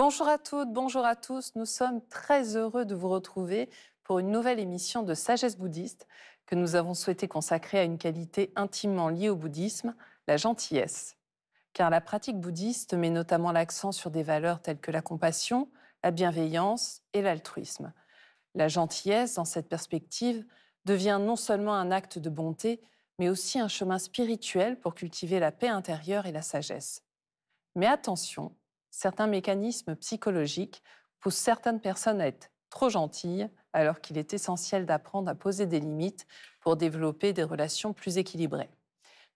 Bonjour à toutes, bonjour à tous. Nous sommes très heureux de vous retrouver pour une nouvelle émission de Sagesse bouddhiste que nous avons souhaité consacrer à une qualité intimement liée au bouddhisme, la gentillesse. Car la pratique bouddhiste met notamment l'accent sur des valeurs telles que la compassion, la bienveillance et l'altruisme. La gentillesse, dans cette perspective, devient non seulement un acte de bonté, mais aussi un chemin spirituel pour cultiver la paix intérieure et la sagesse. Mais attention, certains mécanismes psychologiques poussent certaines personnes à être trop gentilles, alors qu'il est essentiel d'apprendre à poser des limites pour développer des relations plus équilibrées.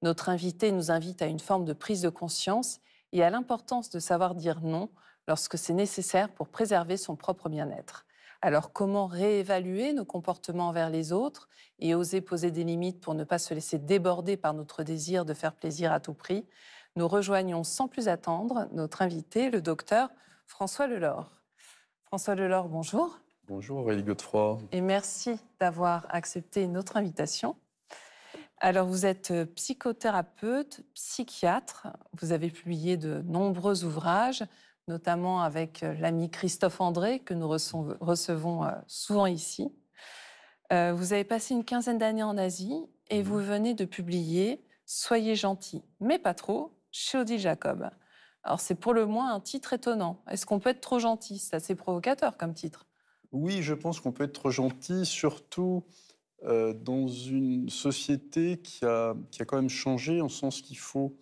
Notre invité nous invite à une forme de prise de conscience et à l'importance de savoir dire non lorsque c'est nécessaire pour préserver son propre bien-être. Alors comment réévaluer nos comportements envers les autres et oser poser des limites pour ne pas se laisser déborder par notre désir de faire plaisir à tout prix? Nous rejoignons sans plus attendre notre invité, le docteur François Lelore. François Lelore, bonjour. Bonjour Aurélie Godefroy. Et merci d'avoir accepté notre invitation. Alors, vous êtes psychothérapeute, psychiatre. Vous avez publié de nombreux ouvrages, notamment avec l'ami Christophe André, que nous recevons souvent ici. Vous avez passé une quinzaine d'années en Asie et vous venez de publier « Soyez gentil, mais pas trop » chez Odile Jacob. Alors, c'est pour le moins un titre étonnant. Est-ce qu'on peut être trop gentil? C'est assez provocateur comme titre. Oui, je pense qu'on peut être trop gentil, surtout dans une société qui a quand même changé, en sens qu'il faut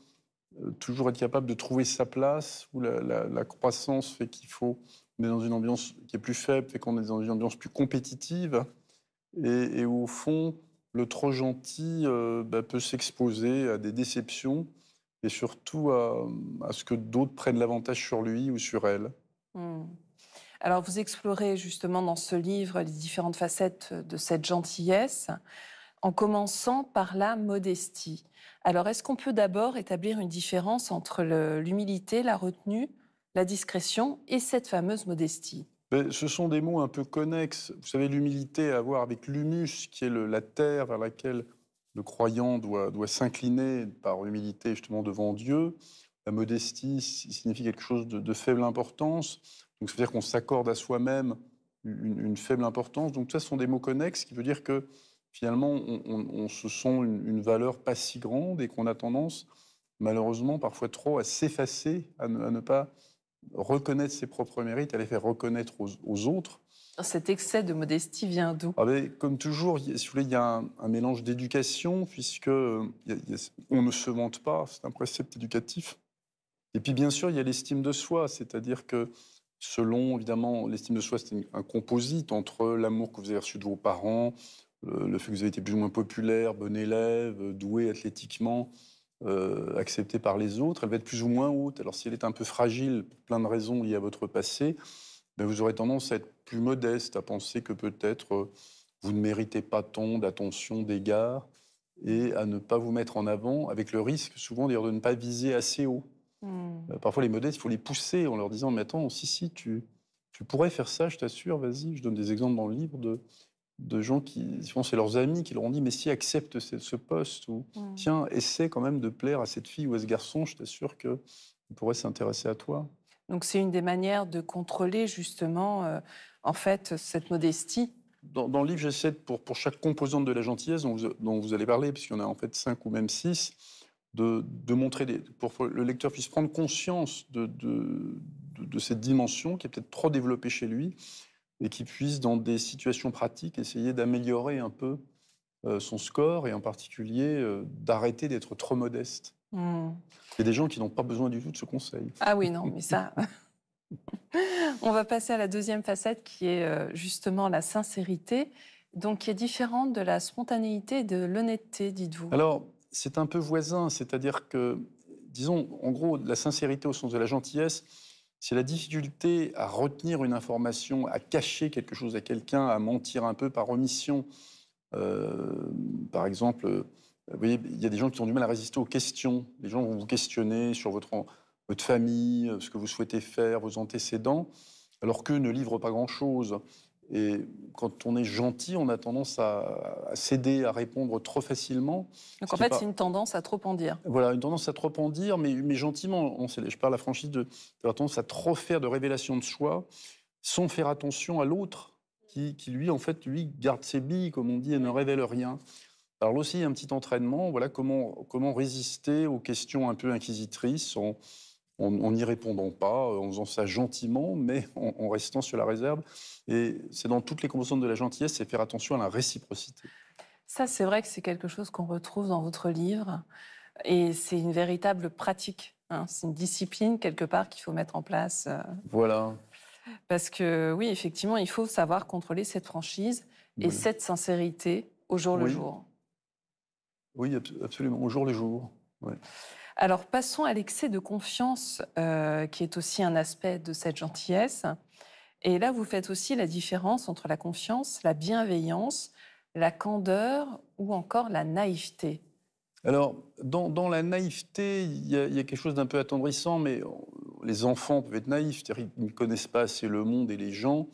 toujours être capable de trouver sa place, où la croissance fait qu'il faut... On est dans une ambiance qui est plus faible, fait qu'on est dans une ambiance plus compétitive, et où, au fond, le trop gentil peut s'exposer à des déceptions, et surtout à ce que d'autres prennent l'avantage sur lui ou sur elle. Hmm. Alors, vous explorez justement dans ce livre les différentes facettes de cette gentillesse, en commençant par la modestie. Alors, est-ce qu'on peut d'abord établir une différence entre l'humilité, la retenue, la discrétion et cette fameuse modestie? Mais ce sont des mots un peu connexes. Vous savez, l'humilité a à voir avec l'humus, qui est la terre vers laquelle le croyant doit s'incliner par humilité justement devant Dieu. La modestie signifie quelque chose de faible importance. Donc, ça veut dire qu'on s'accorde à soi-même une faible importance. Donc, ça, ce sont des mots connexes, qui veut dire que finalement, on se sent une valeur pas si grande et qu'on a tendance, malheureusement, parfois trop, à s'effacer, à ne pas reconnaître ses propres mérites, à les faire reconnaître aux autres. Cet excès de modestie vient d'où? Ah ben, comme toujours, si vous voulez, il y a un mélange d'éducation, puisque on ne se vante pas, c'est un précepte éducatif. Et puis, bien sûr, il y a l'estime de soi, c'est-à-dire que selon, évidemment, l'estime de soi, c'est un composite entre l'amour que vous avez reçu de vos parents, le fait que vous avez été plus ou moins populaire, bon élève, doué athlétiquement, acceptée par les autres, elle va être plus ou moins haute. Alors, si elle est un peu fragile, pour plein de raisons liées à votre passé, ben, vous aurez tendance à être plus modeste, à penser que peut-être vous ne méritez pas tant d'attention, d'égard, et à ne pas vous mettre en avant, avec le risque souvent d'ailleurs de ne pas viser assez haut. Parfois, les modestes, il faut les pousser en leur disant « Mais attends, si, tu pourrais faire ça, je t'assure, vas-y ». Je donne des exemples dans le livre de gens qui, souvent c'est leurs amis, qui leur ont dit « Mais si, accepte ce poste » ou « Tiens, essaie quand même de plaire à cette fille ou à ce garçon, je t'assure qu'il pourrait s'intéresser à toi ». Donc, c'est une des manières de contrôler justement, en fait, cette modestie. Dans le livre, j'essaie, pour chaque composante de la gentillesse dont vous allez parler, puisqu'il y en a en fait 5 ou même 6, de montrer, pour que le lecteur puisse prendre conscience de cette dimension qui est peut-être trop développée chez lui, et qui puisse, dans des situations pratiques, essayer d'améliorer un peu son score, et en particulier d'arrêter d'être trop modeste. Hmm. Il y a des gens qui n'ont pas besoin du tout de ce conseil. Ah oui, non, mais ça... On va passer à la deuxième facette qui est justement la sincérité, donc qui est différente de la spontanéité et de l'honnêteté, dites-vous. Alors, c'est un peu voisin, c'est-à-dire que, disons, en gros, la sincérité au sens de la gentillesse, c'est la difficulté à retenir une information, à cacher quelque chose à quelqu'un, à mentir un peu par omission. Par exemple, vous voyez, il y a des gens qui ont du mal à résister aux questions. Les gens vont vous questionner sur votre famille, ce que vous souhaitez faire, vos antécédents, alors qu'eux ne livrent pas grand-chose. Et quand on est gentil, on a tendance à céder, à répondre trop facilement. Donc en fait, c'est une tendance à trop en dire. Voilà, une tendance à trop en dire, mais gentiment. Je parle à la franchise d'avoir tendance à trop faire de révélations de soi, sans faire attention à l'autre, qui lui, en fait, lui, garde ses billes, comme on dit, et ne révèle rien. Alors là aussi, il y a un petit entraînement, voilà, comment résister aux questions un peu inquisitrices en n'y répondant pas, en faisant ça gentiment, mais en restant sur la réserve. Et c'est dans toutes les composantes de la gentillesse, c'est faire attention à la réciprocité. Ça, c'est vrai que c'est quelque chose qu'on retrouve dans votre livre. Et c'est une véritable pratique, hein. C'est une discipline, quelque part, qu'il faut mettre en place. Voilà. Parce que, oui, effectivement, il faut savoir contrôler cette franchise et Voilà. cette sincérité au jour le Oui, jour. oui, absolument, au jour le jour. Ouais. Alors, passons à l'excès de confiance, qui est aussi un aspect de cette gentillesse. Et là, vous faites aussi la différence entre la confiance, la bienveillance, la candeur ou encore la naïveté. Alors, dans la naïveté, il y a quelque chose d'un peu attendrissant, mais les enfants peuvent être naïfs, c'est-à-dire qu'ils ne connaissent pas assez le monde et les gens.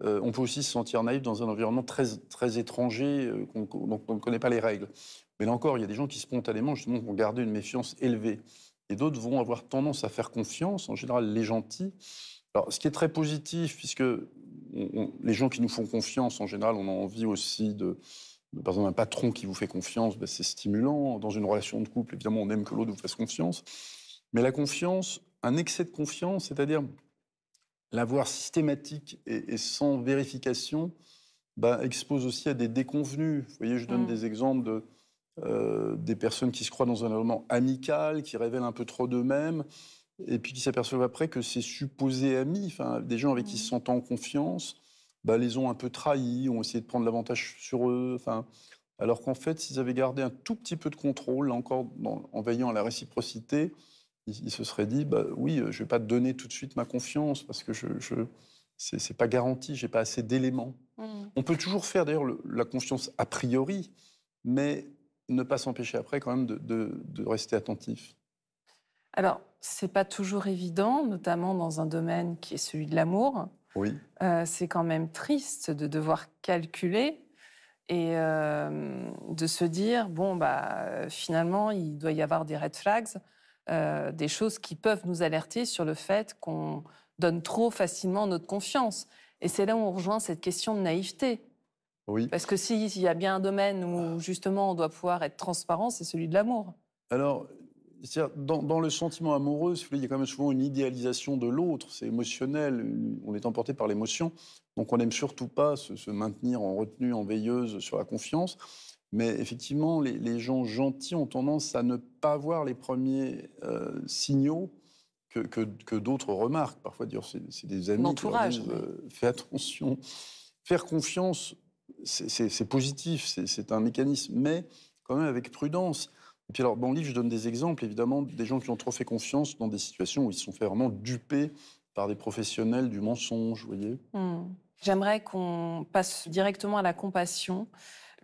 On peut aussi se sentir naïf dans un environnement très, très étranger, dont on ne connaît pas les règles. Mais là encore, il y a des gens qui spontanément, justement, vont garder une méfiance élevée. Et d'autres vont avoir tendance à faire confiance, en général les gentils. Alors, ce qui est très positif, puisque les gens qui nous font confiance, en général, on a envie aussi par exemple, un patron qui vous fait confiance, ben, c'est stimulant. Dans une relation de couple, évidemment, on aime que l'autre vous fasse confiance. Mais la confiance, un excès de confiance, c'est-à-dire l'avoir systématique et sans vérification, bah, expose aussi à des déconvenus. Vous voyez, je donne des exemples des personnes qui se croient dans un environnement amical, qui révèlent un peu trop d'eux-mêmes, et puis qui s'aperçoivent après que ces supposés amis, enfin, des gens avec qui ils se sentent en confiance, bah, les ont un peu trahis, ont essayé de prendre l'avantage sur eux. Enfin, alors qu'en fait, s'ils avaient gardé un tout petit peu de contrôle, là encore, en veillant à la réciprocité, il se serait dit, bah, oui, je ne vais pas te donner tout de suite ma confiance parce que c'est pas garanti, j'ai pas assez d'éléments. On peut toujours faire d'ailleurs la confiance a priori, mais ne pas s'empêcher après quand même de rester attentif. Alors, c'est pas toujours évident, notamment dans un domaine qui est celui de l'amour. Oui, C'est quand même triste de devoir calculer et de se dire, bon, bah, finalement, il doit y avoir des red flags, des choses qui peuvent nous alerter sur le fait qu'on donne trop facilement notre confiance. Et c'est là où on rejoint cette question de naïveté. oui. Parce que s'il y a bien un domaine où, justement, on doit pouvoir être transparent, c'est celui de l'amour. Alors, c'est-à-dire, dans le sentiment amoureux, si vous voulez, il y a quand même souvent une idéalisation de l'autre, c'est émotionnel, on est emporté par l'émotion, donc on n'aime surtout pas se maintenir en retenue, en veilleuse sur la confiance. Mais effectivement, les gens gentils ont tendance à ne pas voir les premiers signaux que d'autres remarquent. Parfois, dire c'est des amis qui leur L'entourage, disent oui. fais attention. Faire confiance, c'est positif, c'est un mécanisme, mais quand même avec prudence. Et puis alors, dans le livre, je donne des exemples, évidemment, des gens qui ont trop fait confiance dans des situations où ils se sont fait vraiment duper par des professionnels du mensonge, vous voyez. J'aimerais qu'on passe directement à la compassion,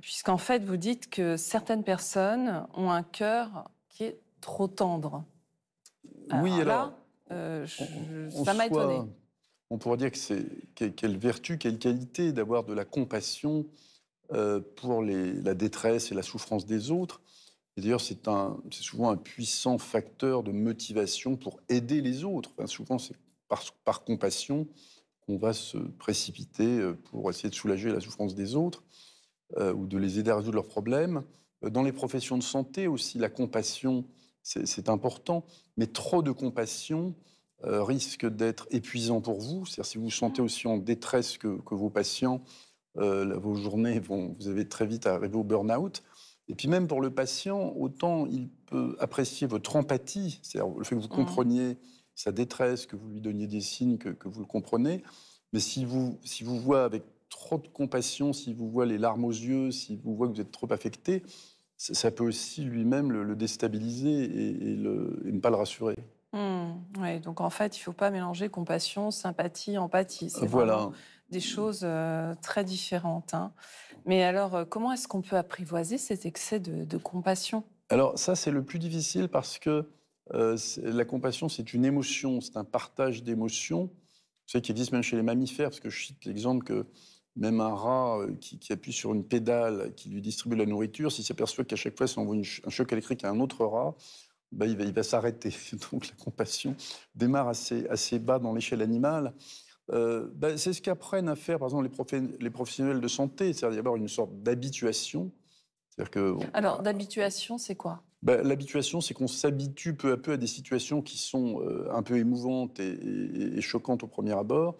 puisqu'en fait, vous dites que certaines personnes ont un cœur qui est trop tendre. Oui, Alors alors, là, en ça m'a étonnée. soi, on pourrait dire que quelle vertu, quelle qualité d'avoir de la compassion pour la détresse et la souffrance des autres. Et d'ailleurs, c'est souvent un puissant facteur de motivation pour aider les autres. Enfin, souvent, c'est par compassion qu'on va se précipiter pour essayer de soulager la souffrance des autres ou de les aider à résoudre leurs problèmes. Dans les professions de santé aussi, la compassion, c'est important. Mais trop de compassion risque d'être épuisant pour vous. C'est-à-dire si vous vous sentez aussi en détresse que vos patients, vos journées vous avez très vite à arriver au burn-out. Et puis même pour le patient, autant il peut apprécier votre empathie, c'est-à-dire le fait que vous Mmh. compreniez sa détresse, que vous lui donniez des signes, que vous le comprenez. Mais si vous voit avec trop de compassion, s'il vous voit les larmes aux yeux, s'il vous voit que vous êtes trop affecté, ça peut aussi lui-même le déstabiliser et ne pas le rassurer. Ouais, donc en fait, il ne faut pas mélanger compassion, sympathie, empathie. C'est vraiment Voilà. des choses très différentes, hein. Mais alors, comment est-ce qu'on peut apprivoiser cet excès de compassion? Alors ça, c'est le plus difficile parce que la compassion, c'est une émotion, c'est un partage d'émotions. Vous savez qu'il existe même chez les mammifères, parce que je cite l'exemple que Même un rat qui appuie sur une pédale, qui lui distribue la nourriture, s'il s'aperçoit qu'à chaque fois, ça envoie un choc électrique à un autre rat, bah, il va s'arrêter. Donc la compassion démarre assez bas dans l'échelle animale. Bah, c'est ce qu'apprennent à faire, par exemple, les professionnels de santé, c'est-à-dire d'abord une sorte d'habituation. C'est-à-dire que Alors, d'habituation, c'est quoi? bah, l'habituation, c'est qu'on s'habitue peu à peu à des situations qui sont un peu émouvantes et choquantes au premier abord,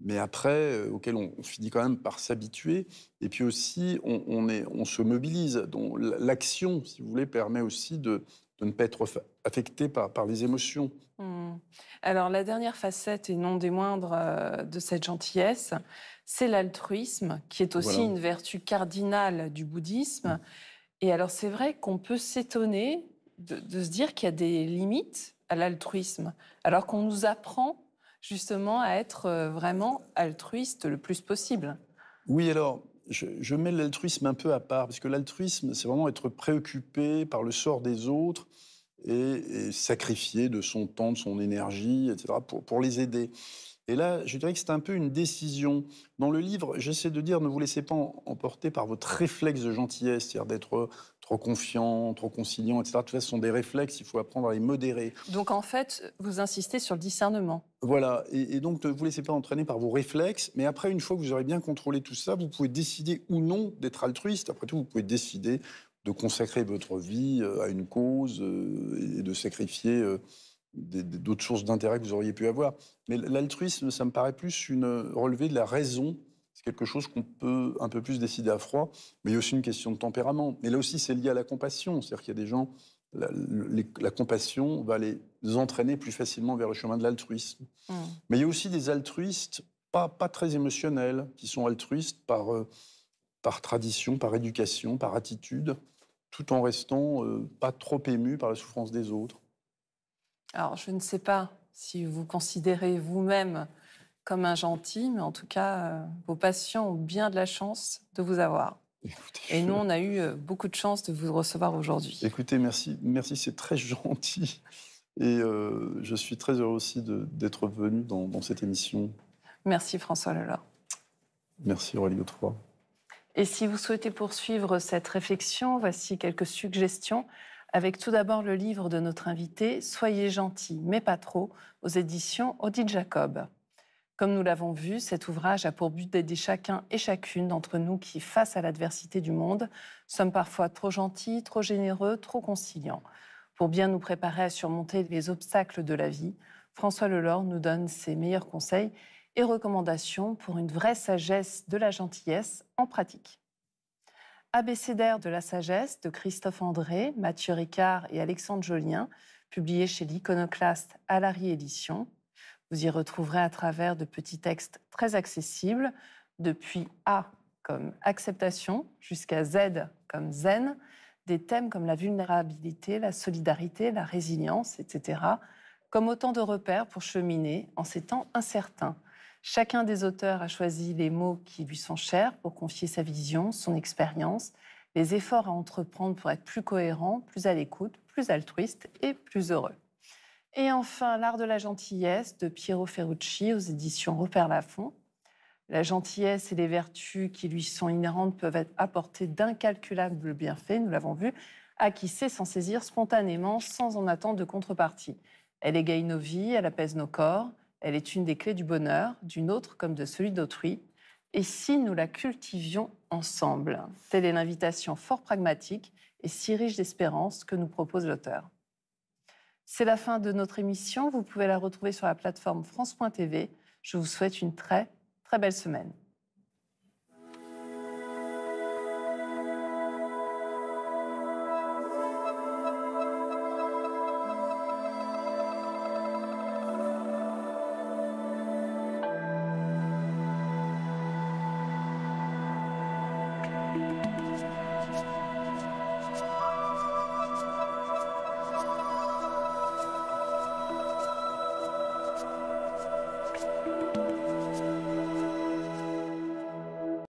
mais après, auxquelles on finit quand même par s'habituer. Et puis aussi, on se mobilise. Donc, l'action, si vous voulez, permet aussi de ne pas être affecté par les émotions. Hmm. Alors, la dernière facette, et non des moindres, de cette gentillesse, c'est l'altruisme, qui est aussi Voilà. une vertu cardinale du bouddhisme. Et alors, c'est vrai qu'on peut s'étonner de se dire qu'il y a des limites à l'altruisme, alors qu'on nous apprend justement à être vraiment altruiste le plus possible. Oui, alors, je mets l'altruisme un peu à part, parce que l'altruisme, c'est vraiment être préoccupé par le sort des autres et sacrifier de son temps, de son énergie, etc., pour les aider. Et là, je dirais que c'est un peu une décision. Dans le livre, j'essaie de dire, ne vous laissez pas emporter par votre réflexe de gentillesse, c'est-à-dire d'être trop confiant, trop conciliant, etc. Tout ça, ce sont des réflexes, il faut apprendre à les modérer. Donc, en fait, vous insistez sur le discernement. Voilà, et donc ne vous laissez pas entraîner par vos réflexes, mais après, une fois que vous aurez bien contrôlé tout ça, vous pouvez décider ou non d'être altruiste. Après tout, vous pouvez décider de consacrer votre vie à une cause et de sacrifier d'autres sources d'intérêt que vous auriez pu avoir. Mais l'altruisme, ça me paraît plus relever de la raison. C'est quelque chose qu'on peut un peu plus décider à froid, mais il y a aussi une question de tempérament. Mais là aussi, c'est lié à la compassion. C'est-à-dire qu'il y a des gens, la compassion va les entraîner plus facilement vers le chemin de l'altruisme. Hmm. Mais il y a aussi des altruistes pas très émotionnels, qui sont altruistes par tradition, par éducation, par attitude, tout en restant pas trop émus par la souffrance des autres. Alors, je ne sais pas si vous considérez vous-même comme un gentil, mais en tout cas, vos patients ont bien de la chance de vous avoir. Écoutez, Et nous, on a eu beaucoup de chance de vous recevoir aujourd'hui. Écoutez, merci, c'est très gentil. Et je suis très heureux aussi d'être venu dans cette émission. Merci François Lelord. Merci Aurélie Godefroy. Et si vous souhaitez poursuivre cette réflexion, voici quelques suggestions, avec tout d'abord le livre de notre invité, Soyez gentil, mais pas trop, aux éditions Odile Jacob. Comme nous l'avons vu, cet ouvrage a pour but d'aider chacun et chacune d'entre nous qui, face à l'adversité du monde, sommes parfois trop gentils, trop généreux, trop conciliants. Pour bien nous préparer à surmonter les obstacles de la vie, François Lelord nous donne ses meilleurs conseils et recommandations pour une vraie sagesse de la gentillesse en pratique. Abécédaire de la sagesse de Christophe André, Mathieu Ricard et Alexandre Jolien, publié chez l'Iconoclaste à Larry Éditions. Vous y retrouverez à travers de petits textes très accessibles, depuis A comme acceptation jusqu'à Z comme zen, des thèmes comme la vulnérabilité, la solidarité, la résilience, etc., comme autant de repères pour cheminer en ces temps incertains. Chacun des auteurs a choisi les mots qui lui sont chers pour confier sa vision, son expérience, les efforts à entreprendre pour être plus cohérent, plus à l'écoute, plus altruiste et plus heureux. Et enfin, L'art de la gentillesse de Piero Ferrucci aux éditions Robert Laffont. La gentillesse et les vertus qui lui sont inhérentes peuvent être apportées d'incalculables bienfaits, nous l'avons vu, à qui sait s'en saisir spontanément sans en attendre de contrepartie. Elle égaye nos vies, elle apaise nos corps, elle est une des clés du bonheur, du nôtre comme de celui d'autrui. Et si nous la cultivions ensemble? Telle est l'invitation fort pragmatique et si riche d'espérance que nous propose l'auteur. C'est la fin de notre émission. Vous pouvez la retrouver sur la plateforme France.tv. Je vous souhaite une très, très belle semaine.